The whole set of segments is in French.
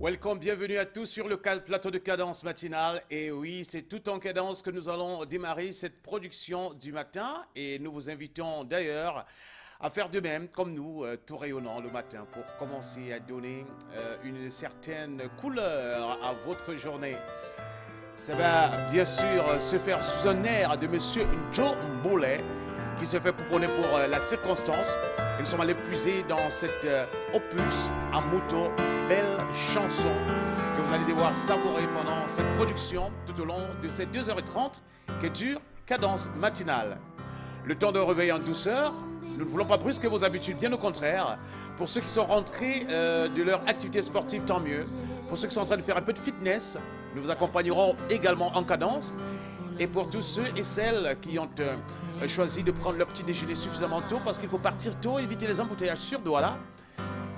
Welcome, bienvenue à tous sur le plateau de Cadence Matinale. Et oui, c'est tout en cadence que nous allons démarrer cette production du matin. Et nous vous invitons d'ailleurs à faire de même, comme nous, tout rayonnant le matin, pour commencer à donner une certaine couleur à votre journée. Ça va bien sûr se faire sous un air de Monsieur Joe Mboulé, qui se fait pouponner pour la circonstance. Et nous sommes allés puiser dans cet opus à moto, belle chanson que vous allez devoir savourer pendant cette production tout au long de ces 2h30 que dure Cadence Matinale. Le temps de réveil en douceur, nous ne voulons pas brusquer vos habitudes, bien au contraire. Pour ceux qui sont rentrés de leur activité sportive, tant mieux. Pour ceux qui sont en train de faire un peu de fitness, nous vous accompagnerons également en cadence. Et pour tous ceux et celles qui ont choisi de prendre leur petit déjeuner suffisamment tôt, parce qu'il faut partir tôt, éviter les embouteillages sur Douala,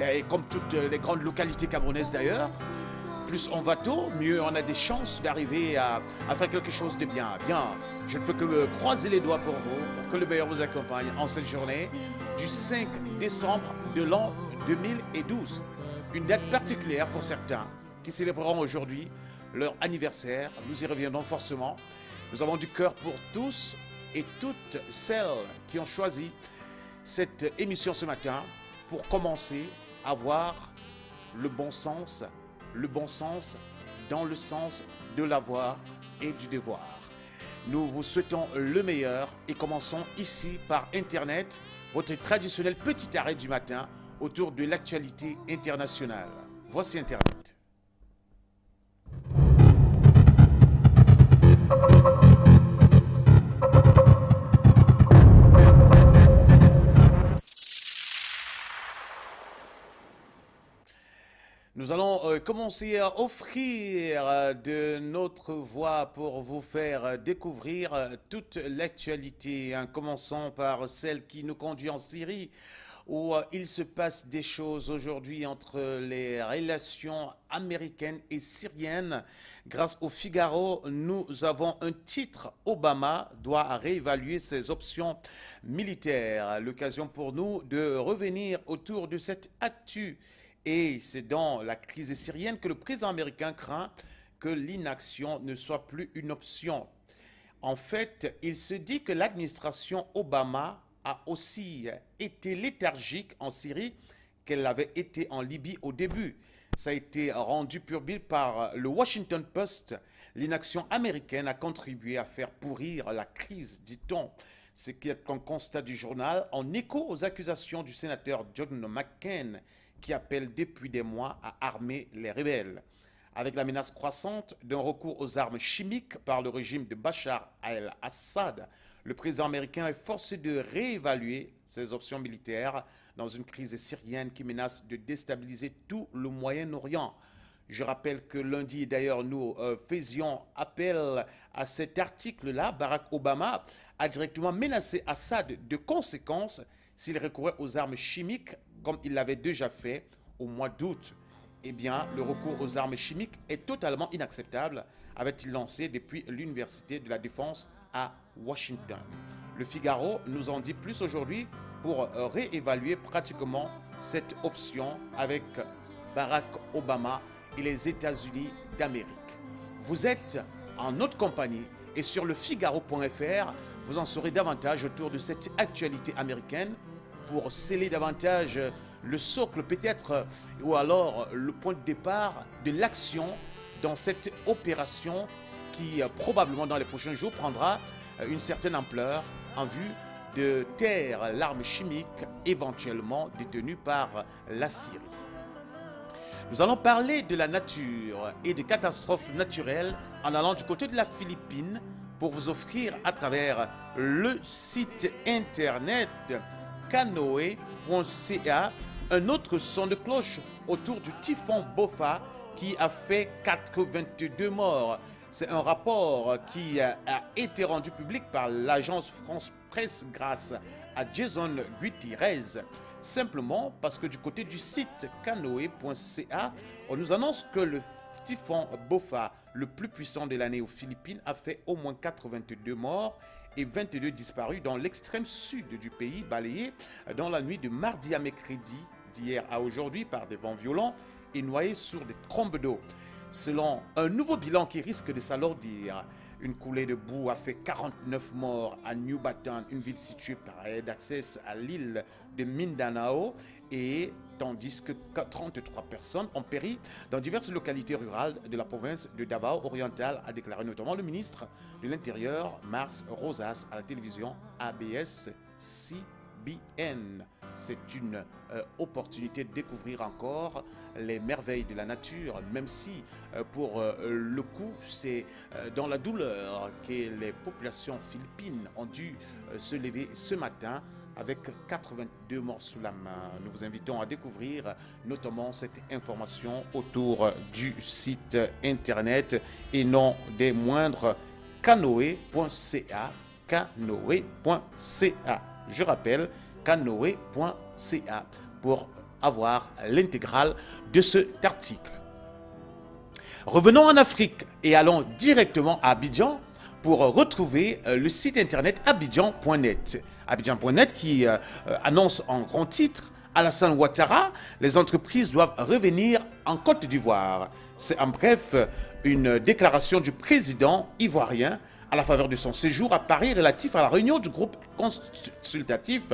et comme toutes les grandes localités camerounaises d'ailleurs, plus on va tôt, mieux on a des chances d'arriver à faire quelque chose de bien. Bien, je ne peux que me croiser les doigts pour vous, pour que le meilleur vous accompagne en cette journée du 5 décembre de l'an 2012. Une date particulière pour certains qui célébreront aujourd'hui leur anniversaire. Nous y reviendrons forcément. Nous avons du cœur pour tous et toutes celles qui ont choisi cette émission ce matin pour commencer à voir le bon sens dans le sens de l'avoir et du devoir. Nous vous souhaitons le meilleur et commençons ici par Internet, votre traditionnel petit arrêt du matin autour de l'actualité internationale. Voici Internet. Nous allons commencer à offrir de notre voix pour vous faire découvrir toute l'actualité, en commençant par celle qui nous conduit en Syrie, où il se passe des choses aujourd'hui entre les relations américaines et syriennes. Grâce au Figaro, nous avons un titre: Obama doit réévaluer ses options militaires. L'occasion pour nous de revenir autour de cette actu. Et c'est dans la crise syrienne que le président américain craint que l'inaction ne soit plus une option. En fait, il se dit que l'administration Obama a aussi été léthargique en Syrie qu'elle l'avait été en Libye au début. Ça a été rendu public par le Washington Post. L'inaction américaine a contribué à faire pourrir la crise, dit-on. Ce qui est un constat du journal, en écho aux accusations du sénateur John McCain, qui appelle depuis des mois à armer les rebelles. Avec la menace croissante d'un recours aux armes chimiques par le régime de Bachar el-Assad, le président américain est forcé de réévaluer ses options militaires dans une crise syrienne qui menace de déstabiliser tout le Moyen-Orient. Je rappelle que lundi, d'ailleurs, nous faisions appel à cet article-là. Barack Obama a directement menacé Assad de conséquences s'il recourait aux armes chimiques, comme il l'avait déjà fait au mois d'août. Eh bien, le recours aux armes chimiques est totalement inacceptable, avait-il lancé depuis l'Université de la Défense à Washington. Le Figaro nous en dit plus aujourd'hui pour réévaluer pratiquement cette option avec Barack Obama et les États-Unis d'Amérique. Vous êtes en notre compagnie et sur le Figaro.fr, vous en saurez davantage autour de cette actualité américaine pour sceller davantage le socle peut-être ou alors le point de départ de l'action dans cette opération qui probablement dans les prochains jours prendra une certaine ampleur en vue de taire l'arme chimique éventuellement détenue par la Syrie. Nous allons parler de la nature et des catastrophes naturelles en allant du côté de la Philippine pour vous offrir à travers le site internet canoe.ca un autre son de cloche autour du typhon Bopha qui a fait 82 morts. C'est un rapport qui a été rendu public par l'agence France Presse grâce à Jason Gutierrez. Simplement parce que du côté du site canoe.ca, on nous annonce que le typhon Bopha, le plus puissant de l'année aux Philippines, a fait au moins 82 morts et 22 disparus dans l'extrême sud du pays, balayés dans la nuit de mardi à mercredi, d'hier à aujourd'hui par des vents violents et noyés sur des trombes d'eau. Selon un nouveau bilan qui risque de s'alourdir, une coulée de boue a fait 49 morts à New Bataan, une ville située par d'accès à l'île de Mindanao, et tandis que 33 personnes ont péri dans diverses localités rurales de la province de Davao oriental, a déclaré notamment le ministre de l'Intérieur, Mars Rosas, à la télévision ABS-CBN. C'est une opportunité de découvrir encore les merveilles de la nature, même si pour le coup, c'est dans la douleur que les populations philippines ont dû se lever ce matin avec 82 morts sous la main. Nous vous invitons à découvrir notamment cette information autour du site internet et non des moindres, canoe.ca, canoe.ca. Je rappelle, canoe.ca pour avoir l'intégrale de cet article. Revenons en Afrique et allons directement à Abidjan pour retrouver le site internet abidjan.net. Abidjan.net qui annonce en grand titre Alassane Ouattara, les entreprises doivent revenir en Côte d'Ivoire. C'est en bref une déclaration du président ivoirien à la faveur de son séjour à Paris relatif à la réunion du groupe consultatif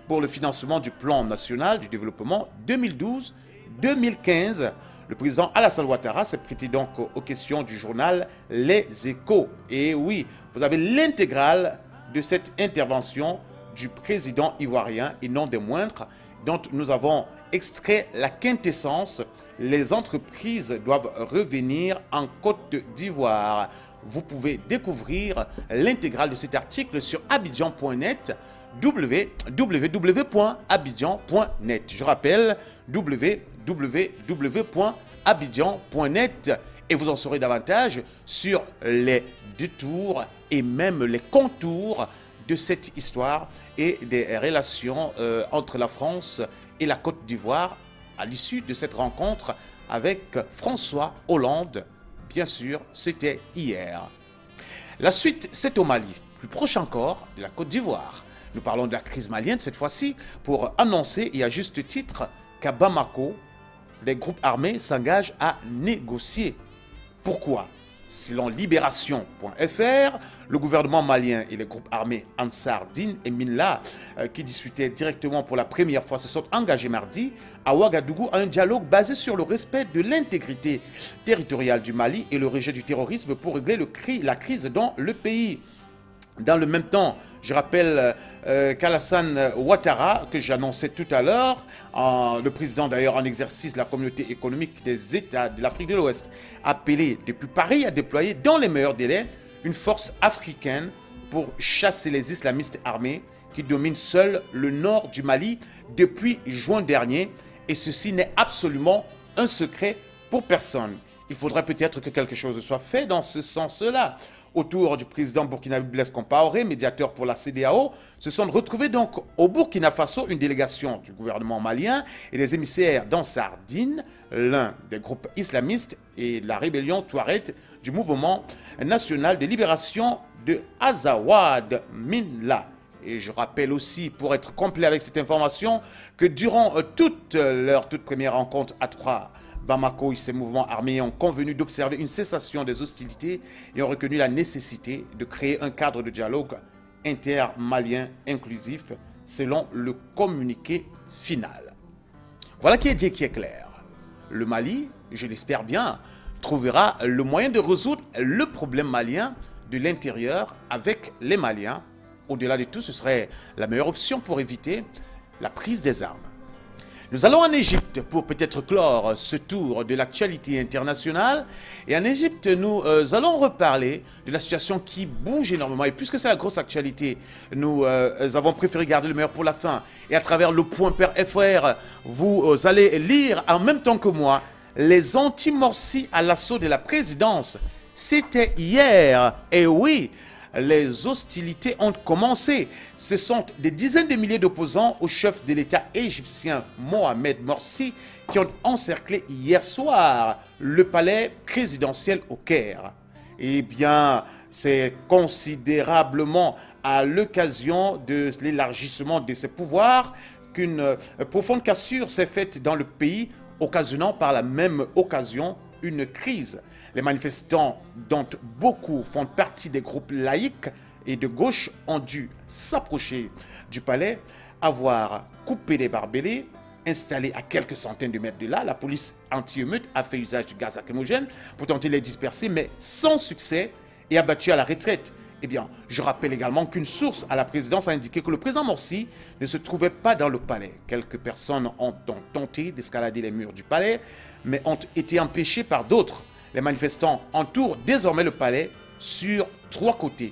pour le financement du plan national du développement 2012-2015. Le président Alassane Ouattara s'est prêté donc aux questions du journal Les Échos. Et oui, vous avez l'intégrale de cette intervention du président ivoirien et non des moindres, dont nous avons extrait la quintessence. Les entreprises doivent revenir en Côte d'Ivoire. Vous pouvez découvrir l'intégrale de cet article sur abidjan.net, www.abidjan.net. Je rappelle, www.abidjan.net, et vous en saurez davantage sur les détours et même les contours de cette histoire et des relations entre la France et la Côte d'Ivoire à l'issue de cette rencontre avec François Hollande. Bien sûr, c'était hier. La suite, c'est au Mali, plus proche encore de la Côte d'Ivoire. Nous parlons de la crise malienne cette fois-ci pour annoncer, et à juste titre, qu'à Bamako, les groupes armés s'engagent à négocier. Pourquoi ? Selon Libération.fr, le gouvernement malien et les groupes armés Ansar Dine et Minla, qui discutaient directement pour la première fois, se sont engagés mardi à Ouagadougou à un dialogue basé sur le respect de l'intégrité territoriale du Mali et le rejet du terrorisme pour régler la crise dans le pays. Dans le même temps, je rappelle qu'Alassane Ouattara, que j'annonçais tout à l'heure, le président d'ailleurs en exercice de la communauté économique des États de l'Afrique de l'Ouest, a appelé depuis Paris à déployer dans les meilleurs délais une force africaine pour chasser les islamistes armés qui dominent seuls le nord du Mali depuis juin dernier. Et ceci n'est absolument un secret pour personne. Il faudrait peut-être que quelque chose soit fait dans ce sens-là. Autour du président burkinabé Blaise Compaoré, médiateur pour la CEDEAO, se sont retrouvés donc au Burkina Faso une délégation du gouvernement malien et des émissaires d'Ansar Dine, l'un des groupes islamistes, et la rébellion Touareg du mouvement national de libération de Azawad Minla. Et je rappelle aussi, pour être complet avec cette information, que durant toute première rencontre à Trois, Bamako et ses mouvements armés ont convenu d'observer une cessation des hostilités et ont reconnu la nécessité de créer un cadre de dialogue inter-malien inclusif selon le communiqué final. Voilà qui est dit, qui est clair. Le Mali, je l'espère bien, trouvera le moyen de résoudre le problème malien de l'intérieur avec les Maliens. Au-delà de tout, ce serait la meilleure option pour éviter la prise des armes. Nous allons en Égypte pour peut-être clore ce tour de l'actualité internationale. Et en Égypte, nous allons reparler de la situation qui bouge énormément. Et puisque c'est la grosse actualité, nous avons préféré garder le meilleur pour la fin. Et à travers le point Père et Frère, vous allez lire en même temps que moi les anti-Morsi à l'assaut de la présidence. C'était hier. Et oui, les hostilités ont commencé. Ce sont des dizaines de milliers d'opposants au chef de l'État égyptien Mohamed Morsi qui ont encerclé hier soir le palais présidentiel au Caire. Eh bien, c'est considérablement à l'occasion de l'élargissement de ses pouvoirs qu'une profonde cassure s'est faite dans le pays occasionnant par la même occasion une crise. Les manifestants, dont beaucoup font partie des groupes laïcs et de gauche, ont dû s'approcher du palais, avoir coupé les barbelés, installés à quelques centaines de mètres de là. La police anti-émeute a fait usage du gaz lacrymogène pour tenter de les disperser, mais sans succès, et abattu à la retraite. Eh bien, je rappelle également qu'une source à la présidence a indiqué que le président Morsi ne se trouvait pas dans le palais. Quelques personnes ont tenté d'escalader les murs du palais, mais ont été empêchées par d'autres. Les manifestants entourent désormais le palais sur 3 côtés.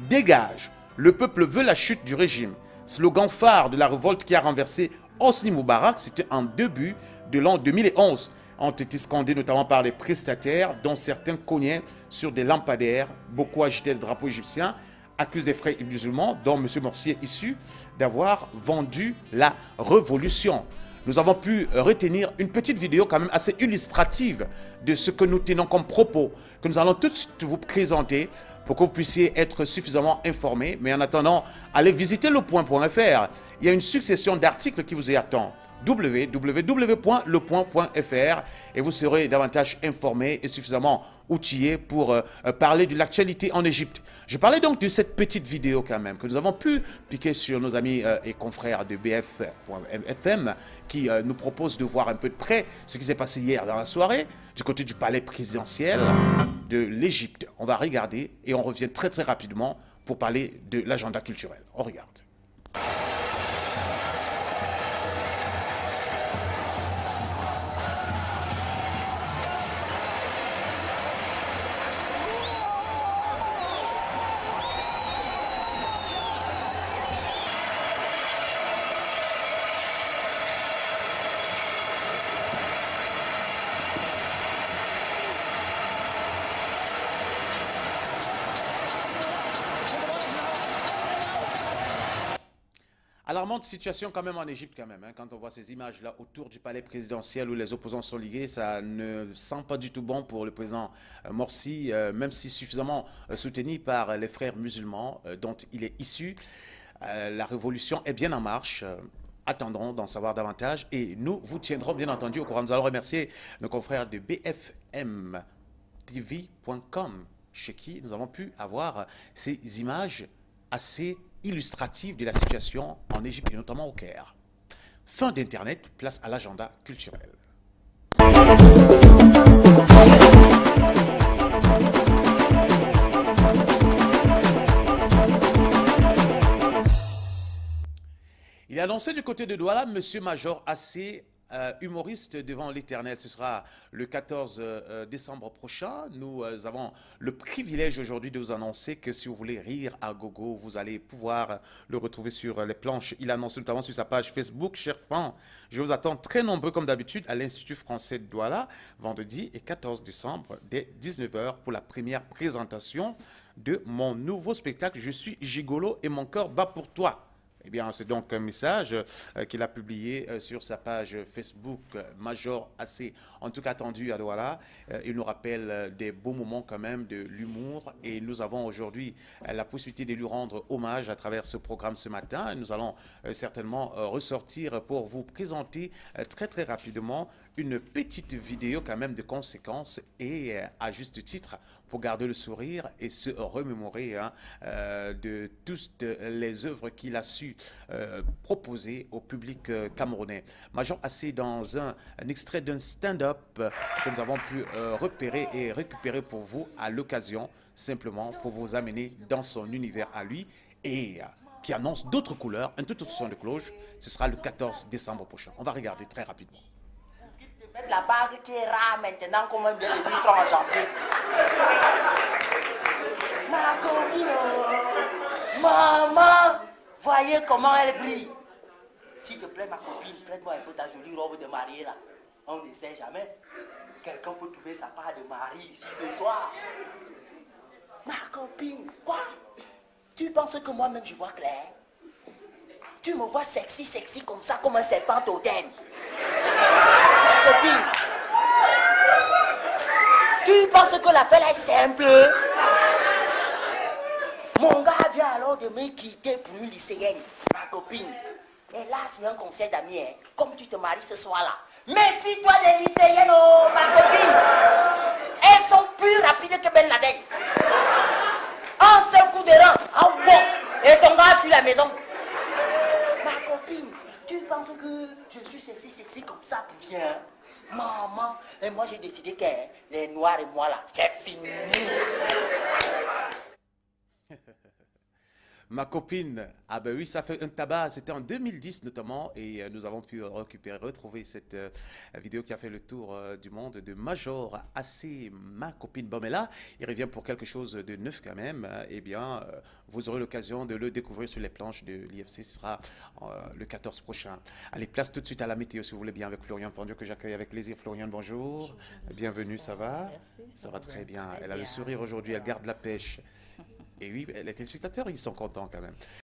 Dégage, le peuple veut la chute du régime. Slogan phare de la révolte qui a renversé Hosni Moubarak, c'était en début de l'an 2011. Ont été scandés notamment par les prestataires, dont certains cognaient sur des lampadaires. Beaucoup agitaient le drapeau égyptien, accusent les frères musulmans, dont M. Morsi est issu, d'avoir vendu la révolution. Nous avons pu retenir une petite vidéo quand même assez illustrative de ce que nous tenons comme propos, que nous allons tout de suite vous présenter pour que vous puissiez être suffisamment informés. Mais en attendant, allez visiter lepoint.fr. Il y a une succession d'articles qui vous y attend. www.lepoint.fr et vous serez davantage informés et suffisamment outillés pour parler de l'actualité en Égypte. Je parlais donc de cette petite vidéo quand même que nous avons pu piquer sur nos amis et confrères de BF.FM qui nous proposent de voir un peu de près ce qui s'est passé hier dans la soirée du côté du palais présidentiel de l'Égypte. On va regarder et on revient très très rapidement pour parler de l'agenda culturel. On regarde. Alarmante situation quand même en Égypte quand même, hein, quand on voit ces images-là autour du palais présidentiel où les opposants sont liés, ça ne sent pas du tout bon pour le président Morsi, même si suffisamment soutenu par les frères musulmans dont il est issu. La révolution est bien en marche. Attendrons d'en savoir davantage et nous vous tiendrons bien entendu au courant. Nous allons remercier nos confrères de bfmtv.com chez qui nous avons pu avoir ces images assez illustrative de la situation en Égypte et notamment au Caire. Fin d'Internet, place à l'agenda culturel. Il est annoncé du côté de Douala, M. Major Assé, humoriste devant l'Éternel. Ce sera le 14 décembre prochain. Nous avons le privilège aujourd'hui de vous annoncer que si vous voulez rire à gogo, vous allez pouvoir le retrouver sur les planches. Il annonce notamment sur sa page Facebook. Chers fans, je vous attends très nombreux comme d'habitude à l'Institut français de Douala, vendredi et 14 décembre dès 19 h pour la première présentation de mon nouveau spectacle. Je suis gigolo et mon cœur bat pour toi. Eh bien, c'est donc un message qu'il a publié sur sa page Facebook, Major Assé, en tout cas attendu à Douala. Il nous rappelle des beaux moments quand même, de l'humour. Et nous avons aujourd'hui la possibilité de lui rendre hommage à travers ce programme ce matin. Nous allons certainement ressortir pour vous présenter très très rapidement une petite vidéo quand même de conséquences et à juste titre pour garder le sourire et se remémorer de toutes les œuvres qu'il a su proposer au public camerounais. Major Assé dans un extrait d'un stand-up que nous avons pu repérer et récupérer pour vous à l'occasion, simplement pour vous amener dans son univers à lui et qui annonce d'autres couleurs, un tout autre son de cloche. Ce sera le 14 décembre prochain. On va regarder très rapidement. La bague qui est rare maintenant comme un bien de 1000 francs en janvier. Ma copine, maman, voyez comment elle brille. S'il te plaît ma copine, prête-moi un peu ta jolie robe de mariée là. On ne sait jamais. Quelqu'un peut trouver sa part de mari ici ce soir. Ma copine, quoi? Tu penses que moi-même je vois clair? Tu me vois sexy, sexy comme ça, comme un serpent totem. Copine, tu penses que l'affaire est simple? Mon gars vient alors de me quitter pour une lycéenne, ma copine. Et là, c'est un conseil d'amis. Hein. Comme tu te maries ce soir-là, Méfie-toi des lycéennes, oh, ma copine. Elles sont plus rapides que Ben Laden. Un seul coup de rang, en bon, et ton gars fuit la maison. Ma copine, tu penses que je suis sexy comme ça pour rien? Maman, et moi j'ai décidé que les noirs et moi là, c'est fini. Ma copine, ah ben oui, ça fait un tabac, c'était en 2010 notamment, et nous avons pu retrouver cette vidéo qui a fait le tour du monde de Major AC, ma copine. Bon, mais là, il revient pour quelque chose de neuf quand même, eh bien, vous aurez l'occasion de le découvrir sur les planches de l'IFC, ce sera le 14 prochain. Allez, place tout de suite à la météo si vous voulez bien avec Florian Fondio que j'accueille avec plaisir. Florian, bonjour, bienvenue, ça va? Merci. Ça va très bien, Très elle a le bien. sourire aujourd'hui, elle garde la pêche. Et oui, les téléspectateurs, ils sont contents quand même.